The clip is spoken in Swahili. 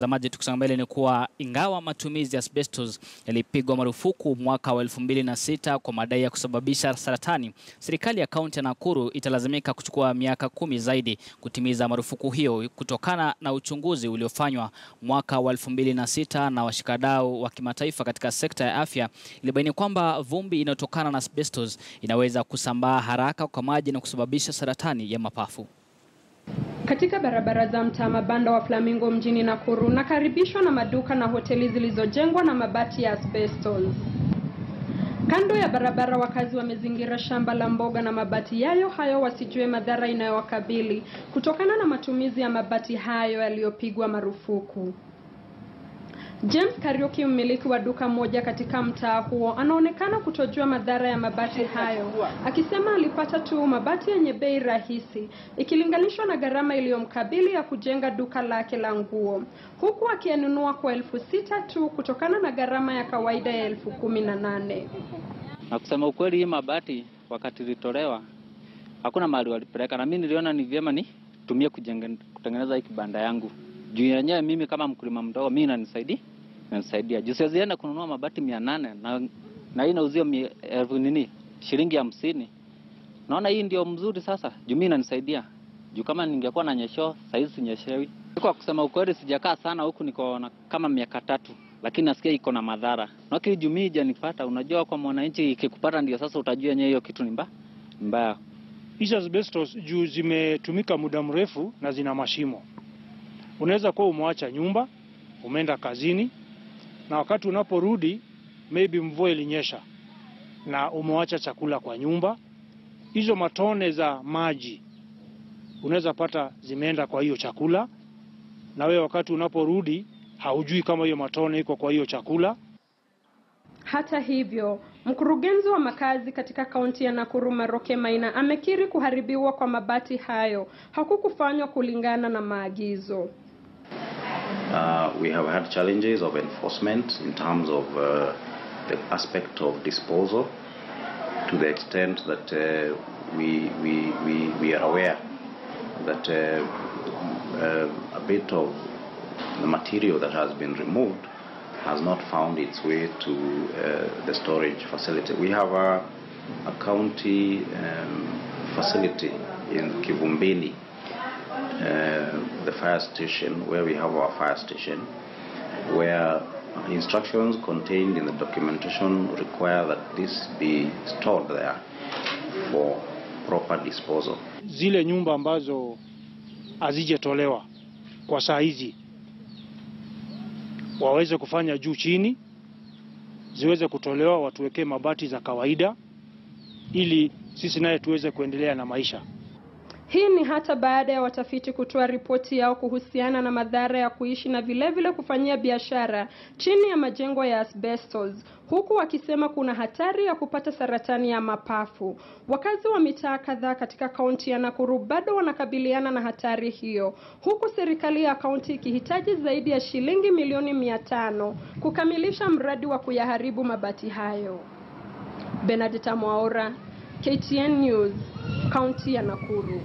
Zamaji tukisonga mbele ni kuwa ingawa matumizi ya asbestos yalipigwa marufuku mwaka wa 2006 kwa madai ya kusababisha saratani, serikali ya kaunti ya Nakuru italazimika kuchukua miaka 10 zaidi kutimiza marufuku hiyo kutokana na uchunguzi uliofanywa mwaka wa 2006 na washikadau wa kimataifa katika sekta ya afya. Ilibaini kwamba vumbi inayotokana na asbestos inaweza kusambaa haraka kwa maji na kusababisha saratani ya mapafu. Katika barabara za mtaa mabanda wa Flamingo mjini Nakuru nakaribishwa na maduka na hoteli zilizojengwa na mabati ya asbestos. Kando ya barabara wakazi wamezingira shamba la mboga na mabati hayo wasijue madhara inayowakabili kutokana na matumizi ya mabati hayo yaliyopigwa marufuku. James Kariuki, mmiliki wa duka moja katika mtaa huo, anaonekana kutojua madhara ya mabati hayo, akisema alipata tu mabati yenye bei rahisi ikilinganishwa na gharama iliyomkabili ya kujenga duka lake la nguo, huku akiyanunua kwa 6,000 tu kutokana na gharama ya kawaida ya 18,000. Na kusema ukweli, hii mabati wakati ilitolewa hakuna mahali walipeleka, na mimi niliona ni vyema ni tumie kutengeneza hii kibanda yangu. Juu yenyewe mimi kama mkulima mdogo mimi inanisaidia. Juu siwezi kununua mabati 800 na hii inauzio shilingi 50. Naona hii ndio mzuri sasa. Juu mimi inanisaidia. Juu kama ningekuwa na nyesho, saizi sinyeshewi. Kwa kusema ukweli sijakaa sana huku, niko na kama miaka 3, lakini nasikia iko na madhara. Na kile juu mimi janipata, unajua kwa mwananchi ikikupata ndio sasa utajua yenyewe hiyo kitu ni mbaya. Hizi asbestos juu zimetumika muda mrefu na zina mashimo. Unaweza kuwa umeacha nyumba, umeenda kazini, na wakati unaporudi maybe mvua ilinyesha na umeacha chakula kwa nyumba. Hizo matone za maji unaweza pata zimeenda kwa hiyo chakula, na wewe wakati unaporudi haujui kama hiyo matone iko kwa hiyo chakula. Hata hivyo, mkurugenzi wa makazi katika kaunti ya Nakuru Maroke Maina amekiri kuharibiwa kwa mabati hayo hakukufanywa kulingana na maagizo. We have had challenges of enforcement in terms of the aspect of disposal, to the extent that we are aware that a bit of the material that has been removed has not found its way to the storage facility. We have a county facility in Kivumbini, the fire station, where we have our fire station, where instructions contained in the documentation require that this be stored there for proper disposal. Zile nyumba ambazo hazijatolewa kwa saa hizi waweze kufanya juu chini, ziweze kutolewa, watuwekee mabati za kawaida ili sisi naye tuweze kuendelea na maisha. Hii ni hata baada ya watafiti kutoa ripoti yao kuhusiana na madhara ya kuishi na vilevile kufanyia biashara chini ya majengo ya asbestos, huku wakisema kuna hatari ya kupata saratani ya mapafu. Wakazi wa mitaa kadhaa katika kaunti ya Nakuru bado wanakabiliana na hatari hiyo, huku serikali ya kaunti ikihitaji zaidi ya shilingi milioni 500 kukamilisha mradi wa kuyaharibu mabati hayo. Benedita Mwaura, KTN News, kaunti ya Nakuru.